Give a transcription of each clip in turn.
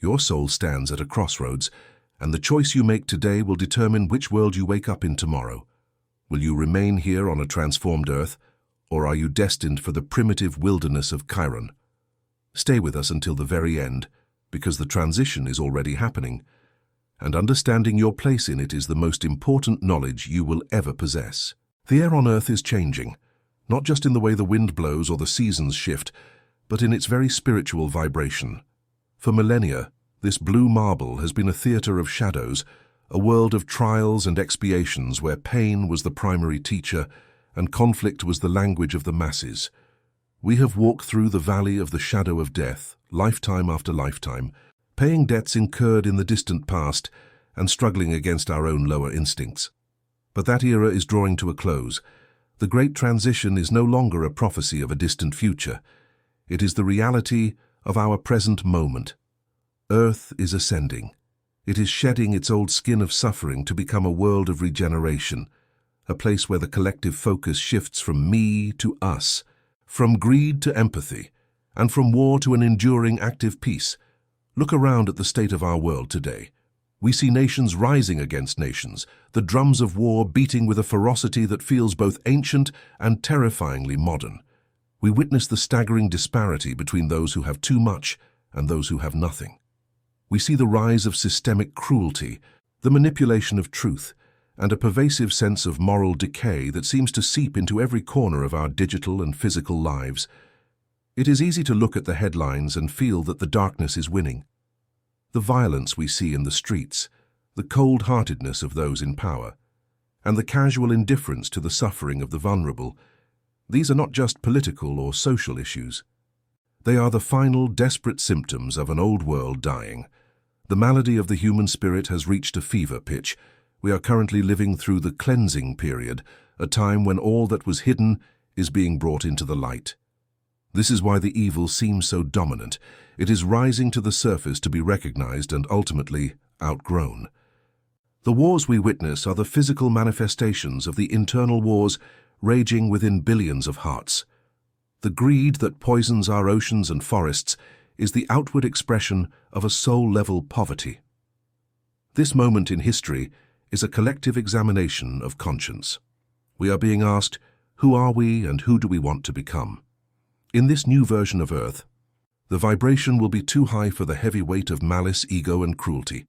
Your soul stands at a crossroads, and the choice you make today will determine which world you wake up in tomorrow. Will you remain here on a transformed earth, or are you destined for the primitive wilderness of Chiron? Stay with us until the very end, because the transition is already happening, and understanding your place in it is the most important knowledge you will ever possess. The air on Earth is changing, not just in the way the wind blows or the seasons shift, but in its very spiritual vibration. For millennia, this blue marble has been a theater of shadows, a world of trials and expiations where pain was the primary teacher and conflict was the language of the masses. We have walked through the valley of the shadow of death, lifetime after lifetime, paying debts incurred in the distant past and struggling against our own lower instincts. But that era is drawing to a close. The great transition is no longer a prophecy of a distant future. It is the reality of our present moment. Earth is ascending. It is shedding its old skin of suffering to become a world of regeneration, a place where the collective focus shifts from me to us, from greed to empathy, and from war to an enduring active peace. Look around at the state of our world today. We see nations rising against nations, the drums of war beating with a ferocity that feels both ancient and terrifyingly modern. We witness the staggering disparity between those who have too much and those who have nothing. We see the rise of systemic cruelty, the manipulation of truth, and a pervasive sense of moral decay that seems to seep into every corner of our digital and physical lives. It is easy to look at the headlines and feel that the darkness is winning. The violence we see in the streets, the cold-heartedness of those in power, and the casual indifference to the suffering of the vulnerable, these are not just political or social issues. They are the final, desperate symptoms of an old world dying. The malady of the human spirit has reached a fever pitch. We are currently living through the cleansing period, a time when all that was hidden is being brought into the light. This is why the evil seems so dominant. It is rising to the surface to be recognized and ultimately outgrown. The wars we witness are the physical manifestations of the internal wars raging within billions of hearts. The greed that poisons our oceans and forests is the outward expression of a soul-level poverty. This moment in history is a collective examination of conscience. We are being asked, who are we and who do we want to become? In this new version of Earth, the vibration will be too high for the heavy weight of malice, ego, and cruelty.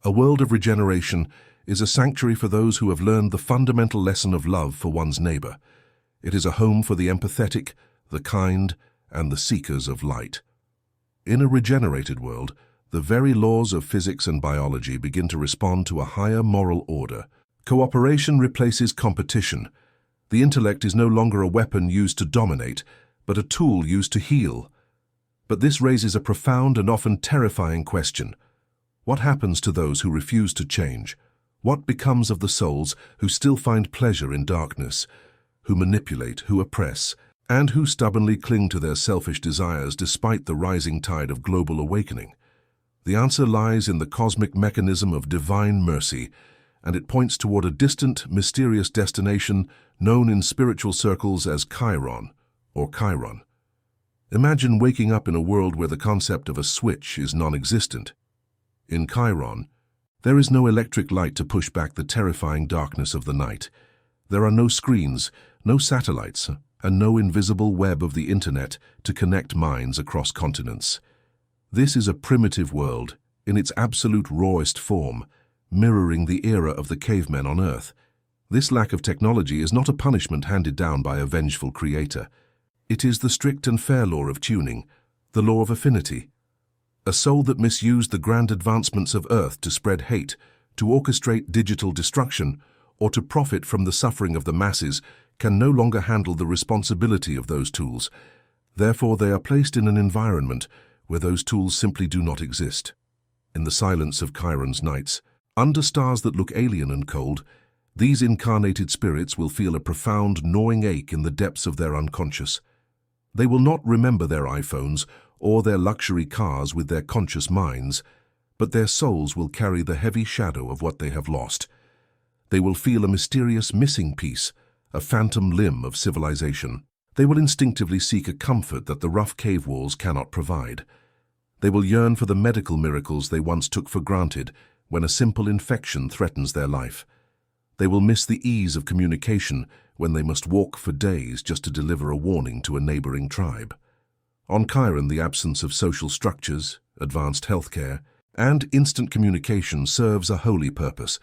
A world of regeneration is a sanctuary for those who have learned the fundamental lesson of love for one's neighbor. It is a home for the empathetic, the kind, and the seekers of light. In a regenerated world, the very laws of physics and biology begin to respond to a higher moral order. Cooperation replaces competition. The intellect is no longer a weapon used to dominate, but a tool used to heal. But this raises a profound and often terrifying question. What happens to those who refuse to change? What becomes of the souls who still find pleasure in darkness, who manipulate, who oppress, and who stubbornly cling to their selfish desires despite the rising tide of global awakening? The answer lies in the cosmic mechanism of divine mercy, and it points toward a distant, mysterious destination known in spiritual circles as Kyron, or Chiron. Imagine waking up in a world where the concept of a switch is non-existent. In Chiron, there is no electric light to push back the terrifying darkness of the night. There are no screens, no satellites, and no invisible web of the internet to connect minds across continents. This is a primitive world, in its absolute rawest form, mirroring the era of the cavemen on Earth. This lack of technology is not a punishment handed down by a vengeful creator. It is the strict and fair law of tuning, the law of affinity. A soul that misused the grand advancements of Earth to spread hate, to orchestrate digital destruction, or to profit from the suffering of the masses can no longer handle the responsibility of those tools. Therefore, they are placed in an environment where those tools simply do not exist. In the silence of Chiron's nights, under stars that look alien and cold, these incarnated spirits will feel a profound, gnawing ache in the depths of their unconscious. They will not remember their iPhones or their luxury cars with their conscious minds, but their souls will carry the heavy shadow of what they have lost. They will feel a mysterious missing piece, a phantom limb of civilization. They will instinctively seek a comfort that the rough cave walls cannot provide. They will yearn for the medical miracles they once took for granted when a simple infection threatens their life. They will miss the ease of communication when they must walk for days just to deliver a warning to a neighboring tribe. On Kyron, the absence of social structures, advanced healthcare, and instant communication serves a holy purpose.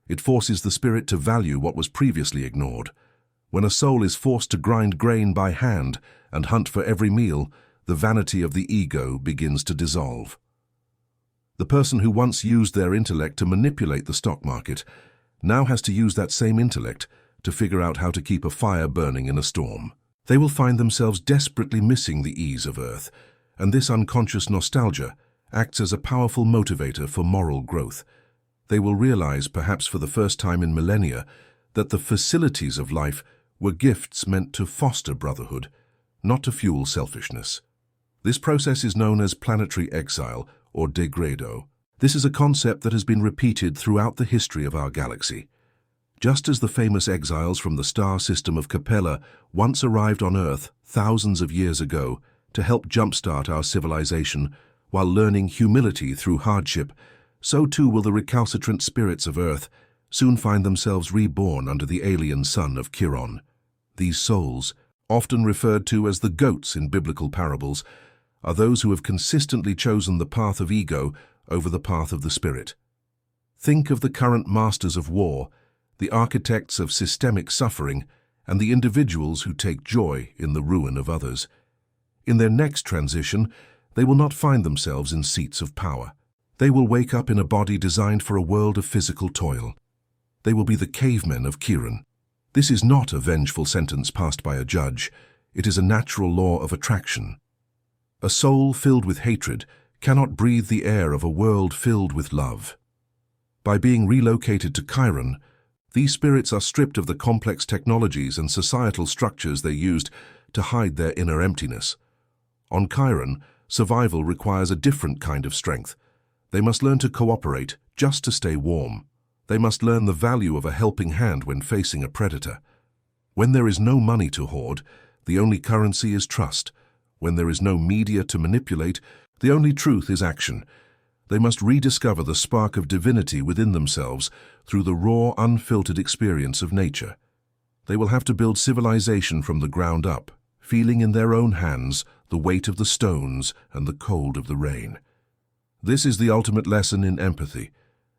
It forces the spirit to value what was previously ignored. When a soul is forced to grind grain by hand and hunt for every meal, the vanity of the ego begins to dissolve. The person who once used their intellect to manipulate the stock market now has to use that same intellect to figure out how to keep a fire burning in a storm. They will find themselves desperately missing the ease of Earth, and this unconscious nostalgia acts as a powerful motivator for moral growth. They will realize, perhaps for the first time in millennia, that the facilities of life were gifts meant to foster brotherhood, not to fuel selfishness. This process is known as planetary exile, or degrado. This is a concept that has been repeated throughout the history of our galaxy. Just as the famous exiles from the star system of Capella once arrived on Earth thousands of years ago to help jumpstart our civilization while learning humility through hardship, so too will the recalcitrant spirits of Earth soon find themselves reborn under the alien sun of Chiron. These souls, often referred to as the goats in biblical parables, are those who have consistently chosen the path of ego over the path of the spirit. Think of the current masters of war, the architects of systemic suffering, and the individuals who take joy in the ruin of others. In their next transition, they will not find themselves in seats of power. They will wake up in a body designed for a world of physical toil. They will be the cavemen of Kyron. This is not a vengeful sentence passed by a judge. It is a natural law of attraction. A soul filled with hatred cannot breathe the air of a world filled with love. By being relocated to Kyron, these spirits are stripped of the complex technologies and societal structures they used to hide their inner emptiness. On Kyron, survival requires a different kind of strength. They must learn to cooperate just to stay warm. They must learn the value of a helping hand when facing a predator. When there is no money to hoard, the only currency is trust. When there is no media to manipulate, the only truth is action. They must rediscover the spark of divinity within themselves through the raw, unfiltered experience of nature. They will have to build civilization from the ground up, feeling in their own hands the weight of the stones and the cold of the rain. This is the ultimate lesson in empathy,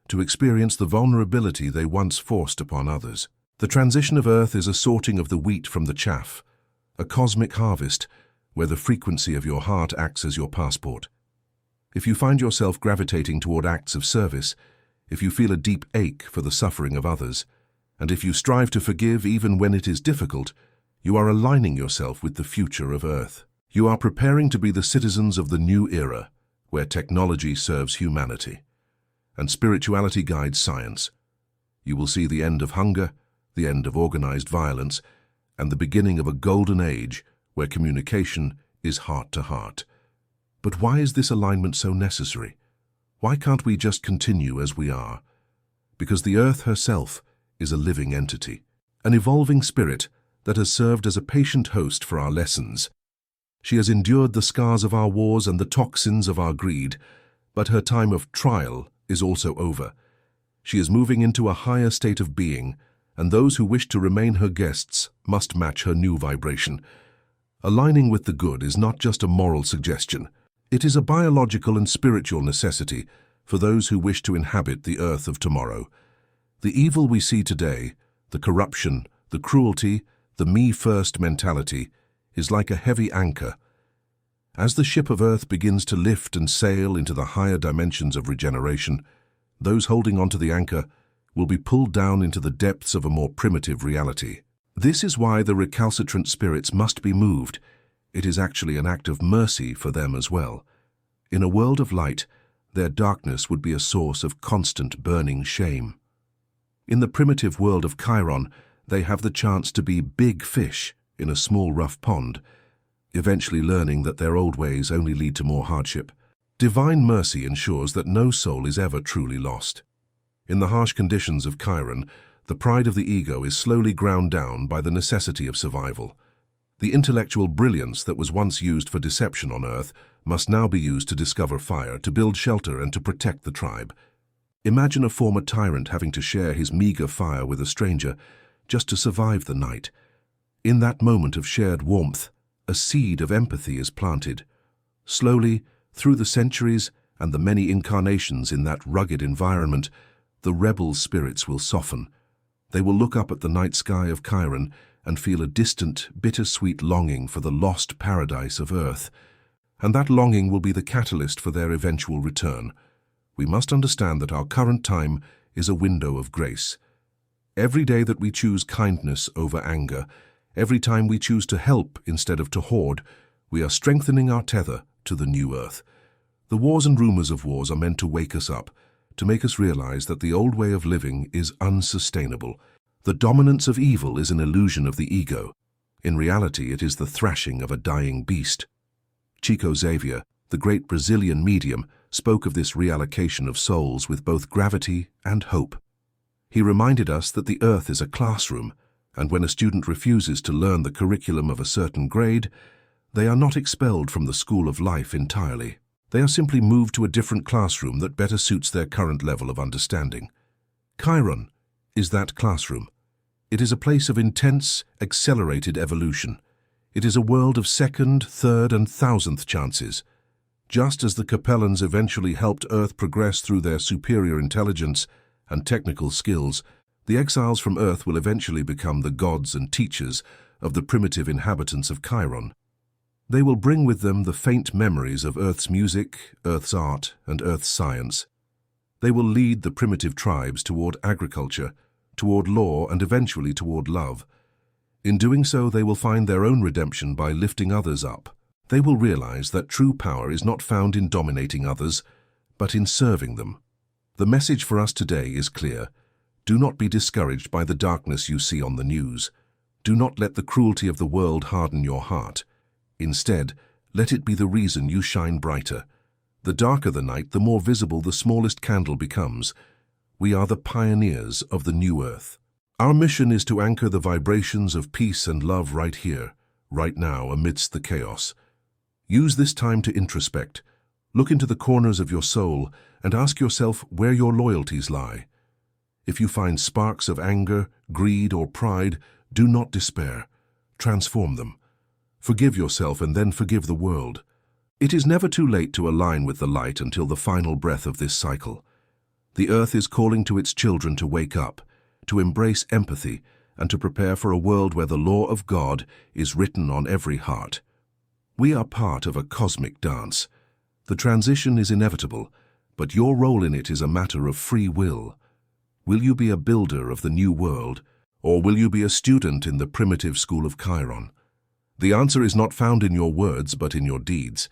to experience the vulnerability they once forced upon others. The transition of Earth is a sorting of the wheat from the chaff, a cosmic harvest where the frequency of your heart acts as your passport. If you find yourself gravitating toward acts of service, if you feel a deep ache for the suffering of others, and if you strive to forgive even when it is difficult, you are aligning yourself with the future of Earth. You are preparing to be the citizens of the new era, where technology serves humanity, and spirituality guides science. You will see the end of hunger, the end of organized violence, and the beginning of a golden age where communication is heart to heart. But why is this alignment so necessary? Why can't we just continue as we are? Because the Earth herself is a living entity, an evolving spirit that has served as a patient host for our lessons. She has endured the scars of our wars and the toxins of our greed, but her time of trial is also over. She is moving into a higher state of being, and those who wish to remain her guests must match her new vibration. Aligning with the good is not just a moral suggestion. It is a biological and spiritual necessity for those who wish to inhabit the Earth of tomorrow. The evil we see today, the corruption, the cruelty, the me-first mentality, is like a heavy anchor. As the ship of Earth begins to lift and sail into the higher dimensions of regeneration, those holding onto the anchor will be pulled down into the depths of a more primitive reality. This is why the recalcitrant spirits must be moved. It is actually an act of mercy for them as well. In a world of light, their darkness would be a source of constant burning shame. In the primitive world of Chiron, they have the chance to be big fish in a small rough pond, eventually learning that their old ways only lead to more hardship. Divine mercy ensures that no soul is ever truly lost. In the harsh conditions of Kyron, the pride of the ego is slowly ground down by the necessity of survival. The intellectual brilliance that was once used for deception on Earth must now be used to discover fire, to build shelter, and to protect the tribe. Imagine a former tyrant having to share his meager fire with a stranger just to survive the night. In that moment of shared warmth, a seed of empathy is planted. Slowly, through the centuries and the many incarnations in that rugged environment, the rebel spirits will soften. They will look up at the night sky of Chiron and feel a distant, bittersweet longing for the lost paradise of Earth. And that longing will be the catalyst for their eventual return. We must understand that our current time is a window of grace. Every day that we choose kindness over anger, every time we choose to help instead of to hoard, we are strengthening our tether to the new Earth. The wars and rumors of wars are meant to wake us up, to make us realize that the old way of living is unsustainable. The dominance of evil is an illusion of the ego. In reality, it is the thrashing of a dying beast. Chico Xavier, the great Brazilian medium, spoke of this reallocation of souls with both gravity and hope. He reminded us that the Earth is a classroom, and when a student refuses to learn the curriculum of a certain grade, they are not expelled from the school of life entirely. They are simply moved to a different classroom that better suits their current level of understanding. Kyron is that classroom. It is a place of intense, accelerated evolution. It is a world of second, third, and thousandth chances. Just as the Capellans eventually helped Earth progress through their superior intelligence and technical skills, the exiles from Earth will eventually become the gods and teachers of the primitive inhabitants of Chiron. They will bring with them the faint memories of Earth's music, Earth's art, and Earth's science. They will lead the primitive tribes toward agriculture, toward law, and eventually toward love. In doing so, they will find their own redemption by lifting others up. They will realize that true power is not found in dominating others, but in serving them. The message for us today is clear. Do not be discouraged by the darkness you see on the news. Do not let the cruelty of the world harden your heart. Instead, let it be the reason you shine brighter. The darker the night, the more visible the smallest candle becomes. We are the pioneers of the new Earth. Our mission is to anchor the vibrations of peace and love right here, right now, amidst the chaos. Use this time to introspect. Look into the corners of your soul and ask yourself where your loyalties lie. If you find sparks of anger, greed, or pride, do not despair. Transform them. Forgive yourself and then forgive the world. It is never too late to align with the light until the final breath of this cycle. The Earth is calling to its children to wake up, to embrace empathy, and to prepare for a world where the law of God is written on every heart. We are part of a cosmic dance. The transition is inevitable, but your role in it is a matter of free will. Will you be a builder of the new world, or will you be a student in the primitive school of Chiron? The answer is not found in your words, but in your deeds.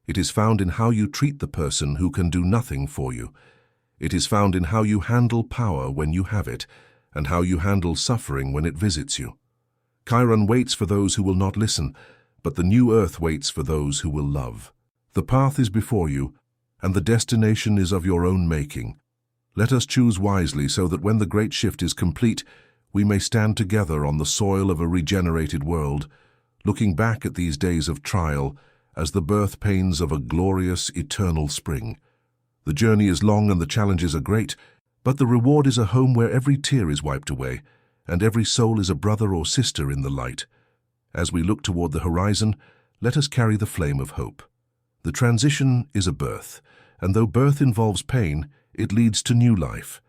It is found in how you treat the person who can do nothing for you. It is found in how you handle power when you have it, and how you handle suffering when it visits you. Chiron waits for those who will not listen, but the new Earth waits for those who will love. The path is before you, and the destination is of your own making. Let us choose wisely so that when the great shift is complete, we may stand together on the soil of a regenerated world, looking back at these days of trial as the birth pains of a glorious, eternal spring. The journey is long and the challenges are great, but the reward is a home where every tear is wiped away, and every soul is a brother or sister in the light. As we look toward the horizon, let us carry the flame of hope. The transition is a birth, and though birth involves pain, it leads to new life.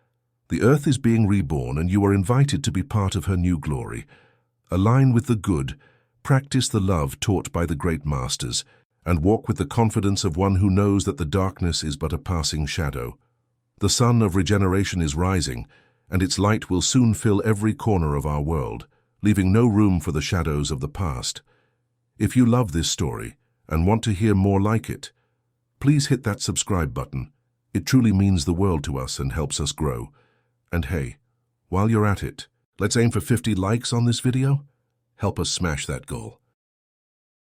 The Earth is being reborn, and you are invited to be part of her new glory. Align with the good, practice the love taught by the great masters, and walk with the confidence of one who knows that the darkness is but a passing shadow. The sun of regeneration is rising, and its light will soon fill every corner of our world, leaving no room for the shadows of the past. If you love this story and want to hear more like it, please hit that subscribe button. It truly means the world to us and helps us grow. And hey, while you're at it, let's aim for 50 likes on this video. Help us smash that goal.